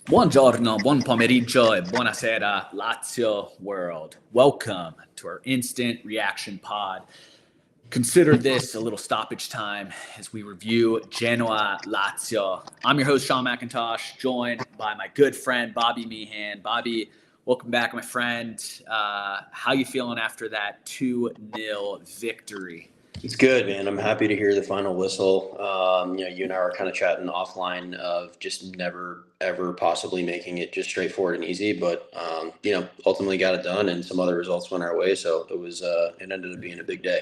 Buongiorno, buon pomeriggio, e buonasera, Lazio world. Welcome to our instant reaction pod. Consider this a little stoppage time as we review Genoa Lazio. I'm your host, Sean McIntosh, joined by my good friend, Bobby Meehan. Bobby, welcome back, my friend. How you feeling after that 2-0 victory? It's good, man. I'm happy to hear the final whistle. You and I were kind of chatting offline of just never, ever possibly making it just straightforward and easy, but ultimately got it done, and some other results went our way. So it ended up being a big day.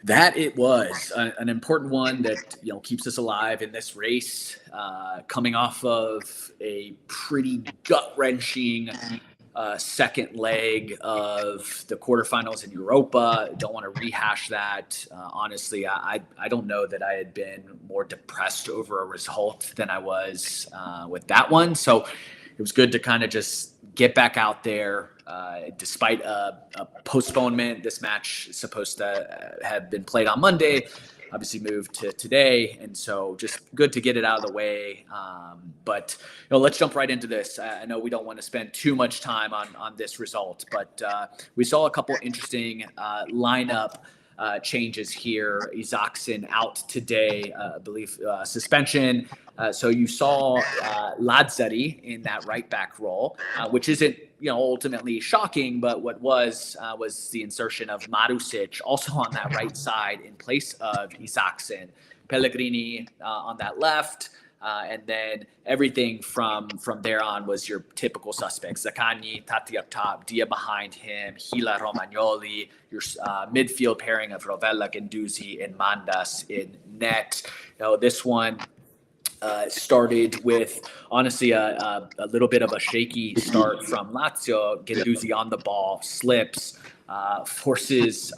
That it was an important one that keeps us alive in this race, coming off of a pretty gut wrenching second leg of the quarterfinals in Europa. Don't want to rehash that. Honestly, I don't know that I had been more depressed over a result than I was with that one. So it was good to kind of just get back out there. Despite a postponement, this match is supposed to have been played on Monday, obviously moved to today, and so just good to get it out of the way. But let's jump right into this. I know we don't want to spend too much time on this result, but we saw a couple interesting lineup changes here. Isaacson out today, I believe suspension. So you saw Lazzari in that right back role, which isn't ultimately shocking, but what was the insertion of Marusic also on that right side in place of Isaacson. Pellegrini on that left. And then everything from there on was your typical suspects. Zaccagni, Tati up top, Dia behind him, Gila Romagnoli, your midfield pairing of Rovella, Guendouzi, and Mandas in net. This one started with, honestly, a little bit of a shaky start from Lazio. Guendouzi on the ball, slips, causes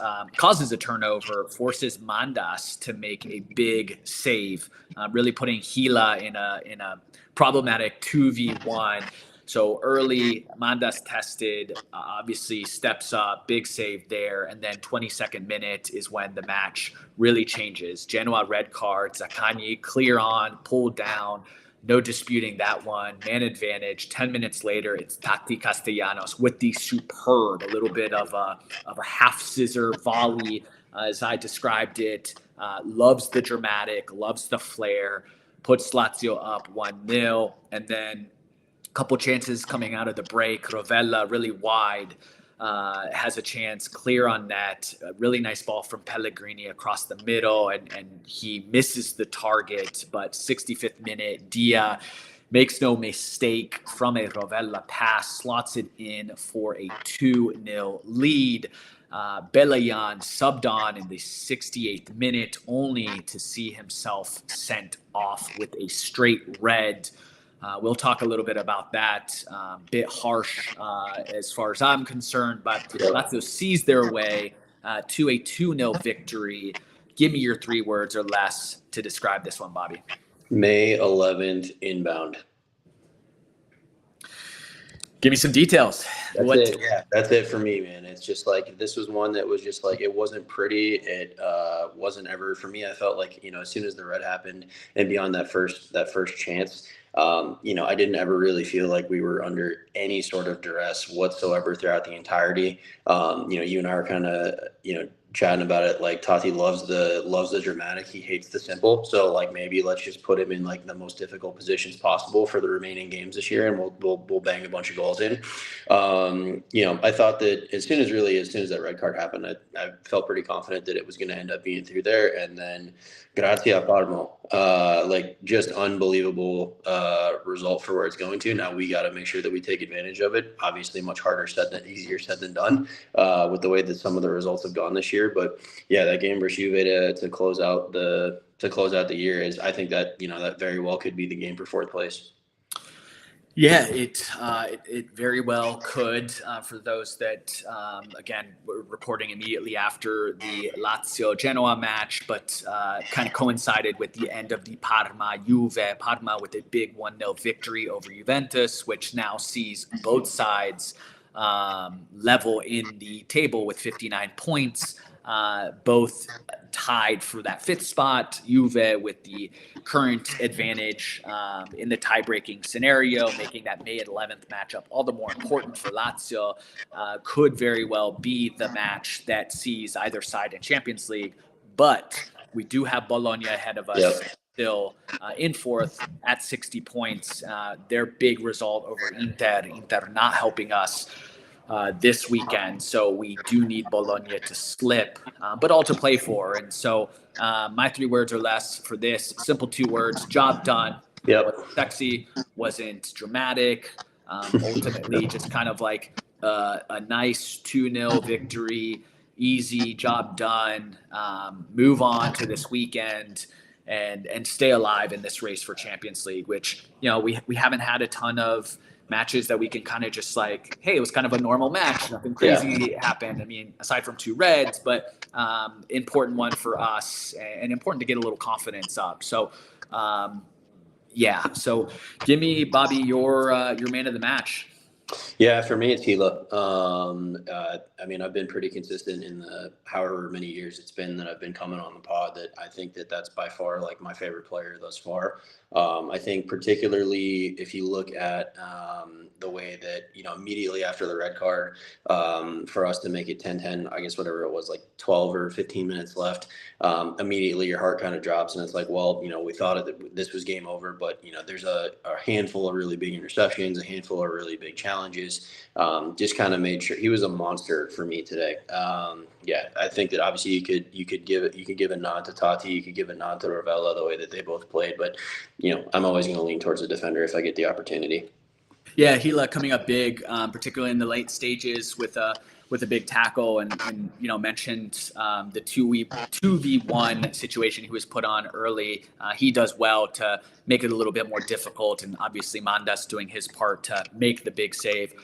a turnover, forces Mandas to make a big save, really putting Gila in a problematic 2v1. So early, Mandas tested, obviously steps up, big save there. And then 22nd minute is when the match really changes. Genoa red card, Zaccagni clear on, pulled down, no disputing that one. Man advantage. 10 minutes later, it's Tati Castellanos with the superb, a little bit of a half scissor volley, as I described it. Loves the dramatic, loves the flair, puts Lazio up 1-0. And then couple chances coming out of the break. Rovella really wide, has a chance, clear on net. A really nice ball from Pellegrini across the middle, and he misses the target. But 65th minute, Dia makes no mistake from a Rovella pass, slots it in for a 2-0 lead. Belayan subbed on in the 68th minute, only to see himself sent off with a straight red. We'll talk a little bit about that. Bit harsh as far as I'm concerned, but Lazio sees their way to a 2-0 victory. Give me your 3 words or less to describe this one, Bobby. May 11th inbound. Give me some details. It. Yeah, that's it for me, man. It's just like, this was one that was just like, it wasn't pretty. It wasn't ever, for me, I felt like, as soon as the red happened and beyond that first chance, I didn't ever really feel like we were under any sort of duress whatsoever throughout the entirety. You and I are kind of, chatting about it. Like, Tati loves the dramatic. He hates the simple. So like, maybe let's just put him in like the most difficult positions possible for the remaining games this year, and we'll bang a bunch of goals in. I thought that as soon as that red card happened, I felt pretty confident that it was going to end up being through there. And then Grazia Parmo, just unbelievable result for where it's going to. Now we got to make sure that we take advantage of it. Obviously, much easier said than done with the way that some of the results have gone this year. But yeah, that game versus Juve to close out the year is, I think that that very well could be the game for 4th place. Yeah, it very well could. For those that, again, were reporting immediately after the Lazio-Genoa match, but kind of coincided with the end of the Parma-Juve. Parma with a big 1-0 victory over Juventus, which now sees both sides level in the table with 59 points. both tied for that 5th spot. Juve with the current advantage in the tie-breaking scenario, making that May 11th matchup all the more important for Lazio, could very well be the match that sees either side in Champions League. But we do have Bologna ahead of us still in 4th at 60 points. Their big result over Inter not helping us this weekend. So we do need Bologna to slip, but all to play for. And so my 3 words or less for this, simple 2 words, job done. Wasn't sexy, wasn't dramatic. Ultimately, just kind of like a nice 2-0 victory, easy, job done, move on to this weekend and stay alive in this race for Champions League, which, we haven't had a ton of matches that we can kind of just like, hey, it was kind of a normal match. Nothing crazy happened. I mean, aside from 2 reds, but important one for us and important to get a little confidence up. So, So give me, Bobby, your man of the match. Yeah, for me, it's Gila. I mean, I've been pretty consistent in the however many years it's been that I've been coming on the pod that I think that that's by far like my favorite player thus far. I think particularly if you look at the way that, immediately after the red card, for us to make it 10-10, I guess whatever it was, like 12 or 15 minutes left, immediately your heart kind of drops and it's like, well, we thought this was game over, but, there's a handful of really big interceptions, a handful of really big challenges. Just kind of made sure he was a monster for me today. I think that obviously you could give a nod to Tati, you could give a nod to Ravella the way that they both played, but I'm always going to lean towards the defender if I get the opportunity. Yeah, Gila coming up big, particularly in the late stages with a big tackle, and mentioned the 2v1 situation he was put on early. He does well to make it a little bit more difficult, and obviously Mandas doing his part to make the big save.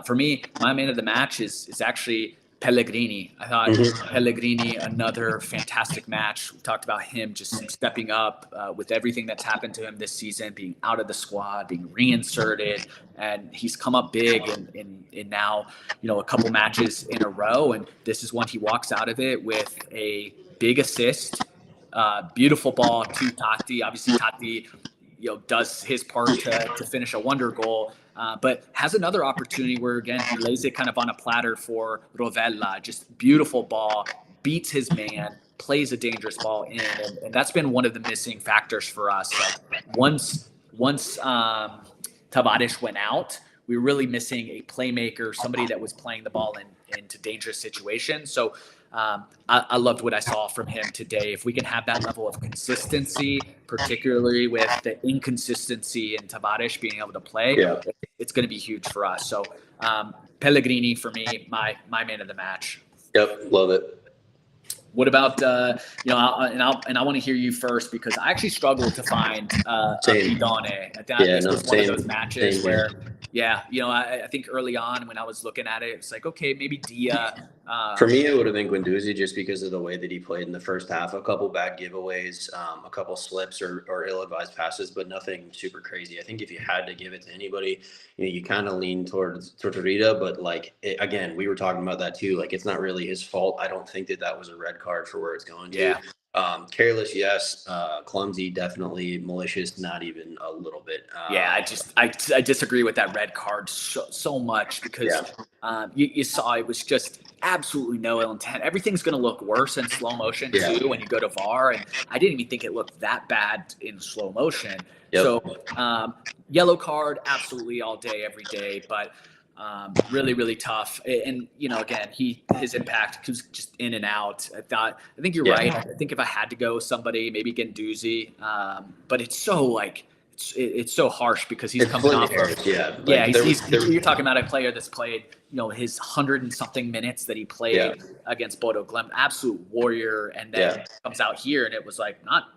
For me, my man of the match is actually Pellegrini. I thought Pellegrini, another fantastic match. We talked about him just stepping up with everything that's happened to him this season, being out of the squad, being reinserted, and he's come up big in now, a couple matches in a row. And this is when he walks out of it with a big assist, beautiful ball to Tati. Obviously, Tati, does his part to finish a wonder goal. But has another opportunity where, again, he lays it kind of on a platter for Rovella. Just beautiful ball, beats his man, plays a dangerous ball in. And that's been one of the missing factors for us. Like once Tavares went out, we were really missing a playmaker, somebody that was playing the ball into dangerous situations. So I loved what I saw from him today. If we can have that level of consistency, particularly with the inconsistency in Tavares being able to play, it's going to be huge for us. So Pellegrini, for me, my man of the match. Yep, love it. What about I want to hear you first because I actually struggled to find a Bidone. I think this was one of those matches where, I think early on when I was looking at it, it's like, okay, maybe Dia. For me, it would have been Guendouzi just because of the way that he played in the first half. A couple bad giveaways, a couple slips or ill-advised passes, but nothing super crazy. I think if you had to give it to anybody, you kind of lean towards Tortorida, but again, we were talking about that too. Like, it's not really his fault. I don't think that was a red card for where it's going to. Yeah. Careless, yes. Clumsy, definitely. Malicious, not even a little bit. I disagree with that red card so much because you saw it was just absolutely no ill intent. Everything's going to look worse in slow motion too when you go to VAR, and I didn't even think it looked that bad in slow motion. Yep. So yellow card, absolutely all day, every day, but really, really tough. And, again, his impact was just in and out. I think you're right. I think if I had to go somebody, maybe Guendouzi, but it's so it's so harsh because he's coming off of, you're talking about a player that's played, his 100 and something minutes that he played against Bodo Glimt, absolute warrior. And then comes out here and it was not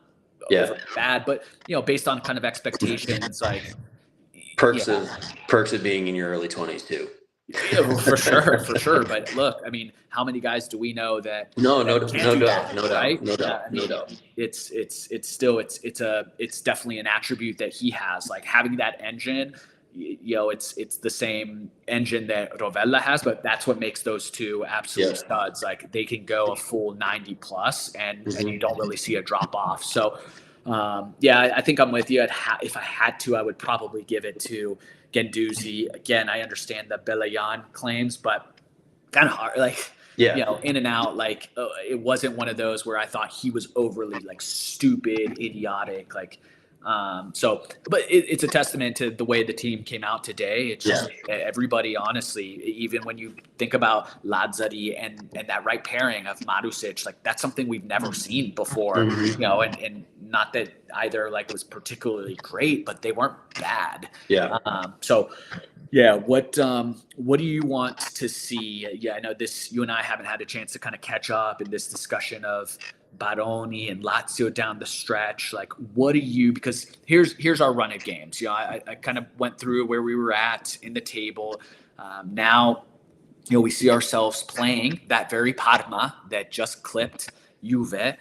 over bad, but, based on kind of expectations, perks of being in your early 20s too. Yeah, for sure. But look, I mean, how many guys do we know that? No doubt. It's definitely an attribute that he has. Like having that engine, it's the same engine that Rovella has, but that's what makes those two absolute studs. Like they can go a full 90 plus and you don't really see a drop off. So I think I'm with you. If I had to, I would probably give it to Guendouzi. Again, I understand the Belayan claims, but kind of hard, like, in and out. Like, it wasn't one of those where I thought he was overly like stupid, idiotic. Like, but it's a testament to the way the team came out today. It's just everybody, honestly, even when you think about Lazzari and that right pairing of Marusic, like that's something we've never seen before, and not that either like was particularly great, but they weren't bad. What do you want to see? I know you and I haven't had a chance to kind of catch up in this discussion of Baroni and Lazio down the stretch. Like, because here's our run of games. I kind of went through where we were at in the table. Now, we see ourselves playing that very Parma that just clipped Juve.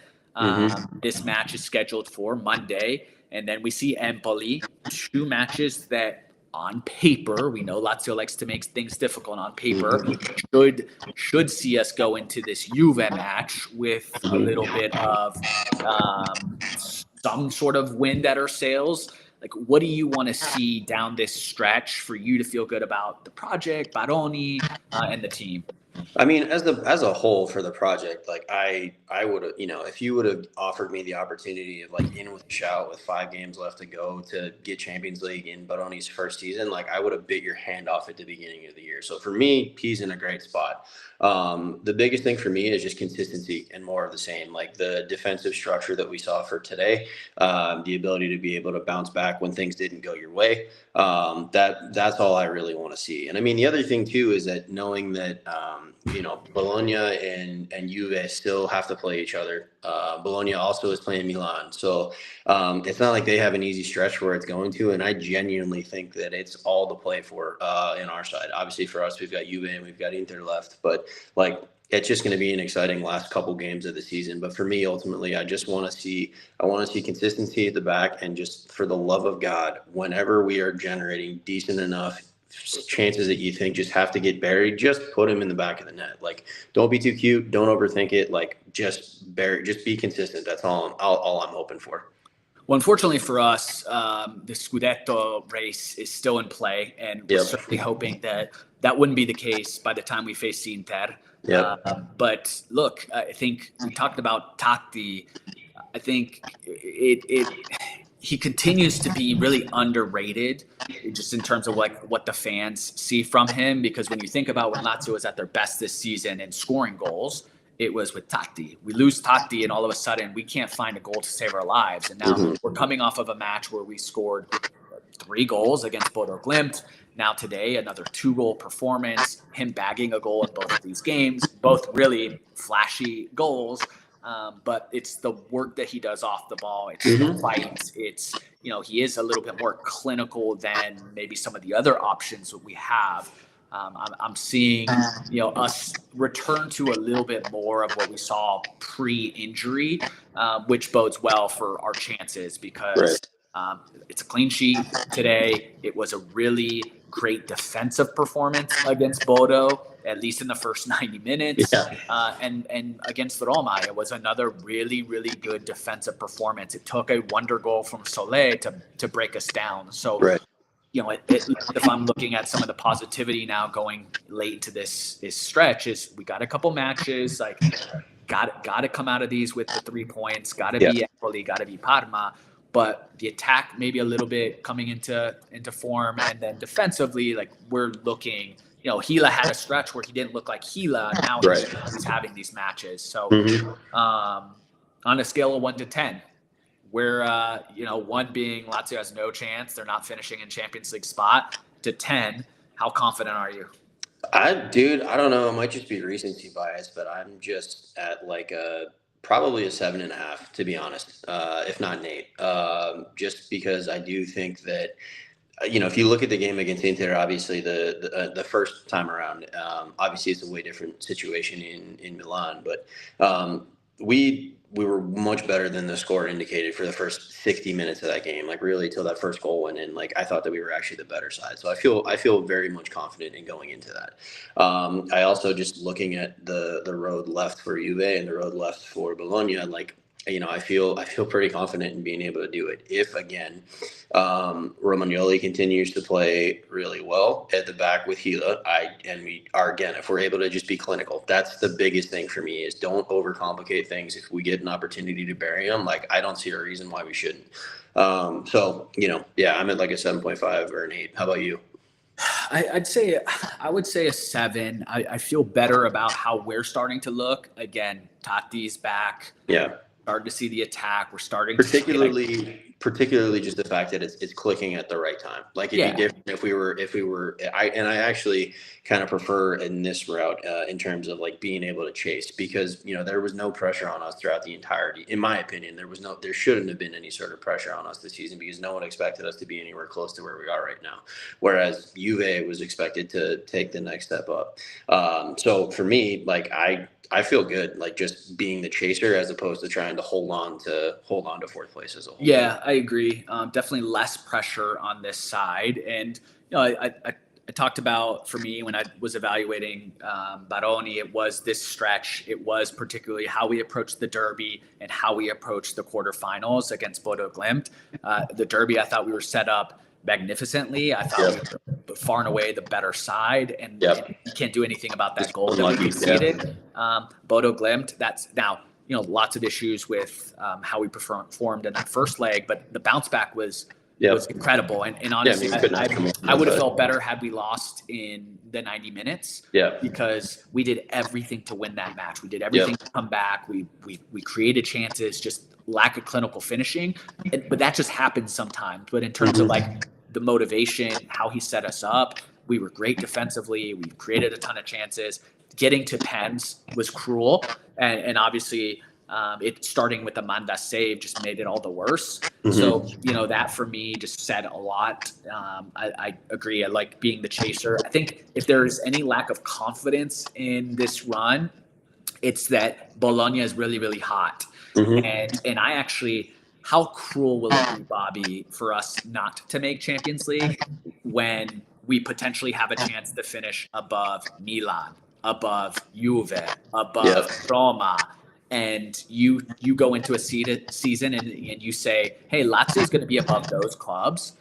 This match is scheduled for Monday. And then we see Empoli, 2 matches that on paper, we know Lazio likes to make things difficult on paper, should see us go into this Juve match with a little bit of some sort of wind at our sails. Like, what do you want to see down this stretch for you to feel good about the project, Baroni, and the team? I mean, as a whole for the project, like I would have, if you would have offered me the opportunity of like in with a shout with 5 games left to go to get Champions League in Baroni's first season, like I would have bit your hand off at the beginning of the year. So for me, he's in a great spot. The biggest thing for me is just consistency and more of the same, like the defensive structure that we saw for today, the ability to be able to bounce back when things didn't go your way. That's all I really want to see. And I mean, the other thing too is that knowing that, Bologna and Juve still have to play each other. Bologna also is playing Milan. So it's not like they have an easy stretch where it's going to. And I genuinely think that it's all to play for in our side. Obviously for us, we've got Juve and we've got Inter left. But like, it's just going to be an exciting last couple games of the season. But for me, ultimately, I want to see consistency at the back. And just for the love of God, whenever we are generating decent enough chances that you think just have to get buried, just put him in the back of the net. Like, don't be too cute. Don't overthink it. Like, just be consistent. That's all I'm hoping for. Well, unfortunately for us, the Scudetto race is still in play, and we're certainly hoping that wouldn't be the case by the time we face Inter. But look, I think we talked about Totti. I think he continues to be really underrated just in terms of like what the fans see from him, because when you think about when Lazio was at their best this season and scoring goals, it was with Totti. We lose Totti and all of a sudden we can't find a goal to save our lives. And now we're coming off of a match where we scored 3 goals against Bodo Glimt. Now today, another 2-goal performance, him bagging a goal in both of these games, both really flashy goals. But it's the work that he does off the ball. It's the fight. It's, he is a little bit more clinical than maybe some of the other options that we have. I'm seeing, us return to a little bit more of what we saw pre-injury, which bodes well for our chances because it's a clean sheet today. It was a really great defensive performance against Bodo, at least in the first 90 minutes. And against Roma, it was another really, really good defensive performance. It took a wonder goal from Soler to break us down. So, if I'm looking at some of the positivity now going late into this stretch, is we got a couple matches, like got to come out of these with the 3 points, got to be Empoli, got to be Parma. But the attack maybe a little bit coming into form, and then defensively, like we're looking, Gila had a stretch where he didn't look like Gila. Now he's having these matches. So on a scale of 1 to 10, where 1 being Lazio has no chance, they're not finishing in Champions League spot, to 10, how confident are you? I don't know. It might just be recency bias, but I'm just at like probably a 7.5, to be honest, if not an 8. Just because I do think that, if you look at the game against Inter, obviously the first time around, obviously it's a way different situation in Milan, but we were much better than the score indicated for the first 60 minutes of that game. Like really till that first goal went in, like I thought that we were actually the better side. So I feel very much confident in going into that. I also just looking at the road left for Juve and the road left for Bologna, like I feel pretty confident in being able to do it. If again, Romagnoli continues to play really well at the back with Gila, we are again, if we're able to just be clinical, that's the biggest thing for me is don't overcomplicate things. If we get an opportunity to bury them, like I don't see a reason why we shouldn't. So yeah, I'm at like a 7.5 or an 8. How about you? I would say a 7. I feel better about how we're starting to look. Again, Tati's back. Yeah. Starting to see the attack. We're starting particularly just the fact that it's clicking at the right time. Like it'd be different if we were I actually kind of prefer in this route in terms of like being able to chase, because there was no pressure on us throughout the entirety. In my opinion, there shouldn't have been any sort of pressure on us this season because no one expected us to be anywhere close to where we are right now. Whereas Juve was expected to take the next step up. So for me, like I feel good, like just being the chaser as opposed to trying to hold on to fourth place as a whole. Yeah, I agree. Definitely less pressure on this side. And, I talked about, for me, when I was evaluating Baroni, it was this stretch. It was particularly how we approached the Derby and how we approached the quarterfinals against Bodo Glimt. The Derby, I thought we were set up magnificently. I thought we were far and away the better side, and you can't do anything about that goal that we conceded. Bodo Glimt, that's now, lots of issues with how we performed in that first leg, but the bounce back was incredible. And honestly, I would have felt better had we lost in the 90 minutes. Because we did everything to win that match. We did everything to come back. We created chances, just lack of clinical finishing. But that just happens sometimes. But in terms of like the motivation, how he set us up, we were great defensively. We created a ton of chances. Getting to pens was cruel. And obviously, it starting with the Manda save just made it all the worse. So, that for me just said a lot. I agree. I like being the chaser. I think if there's any lack of confidence in this run, it's that Bologna is really, really hot. And I actually, how cruel will it be, Bobby, for us not to make Champions League when we potentially have a chance to finish above Milan, above Juve, above Roma? And you go into a season and you say, hey, Lazio is going to be above those clubs.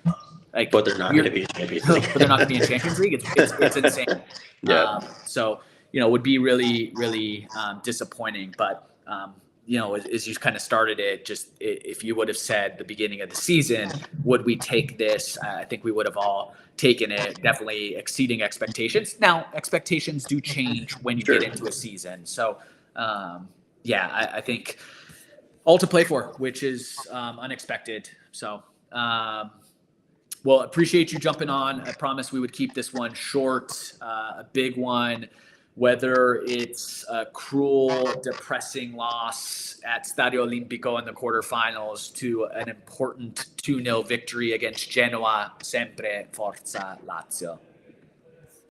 But they're not going to be in Champions League. But they're not going to be in Champions League. It's insane. So, it would be really, really disappointing. But, as you kind of started it, just if you would have said the beginning of the season, would we take this? I think we would have all taken it, definitely exceeding expectations. Now, expectations do change when you get into a season. So, I think all to play for, which is unexpected. So, well, appreciate you jumping on. I promised we would keep this one short, a big one, whether it's a cruel, depressing loss at Stadio Olimpico in the quarterfinals to an important 2-0 victory against Genoa, sempre forza Lazio.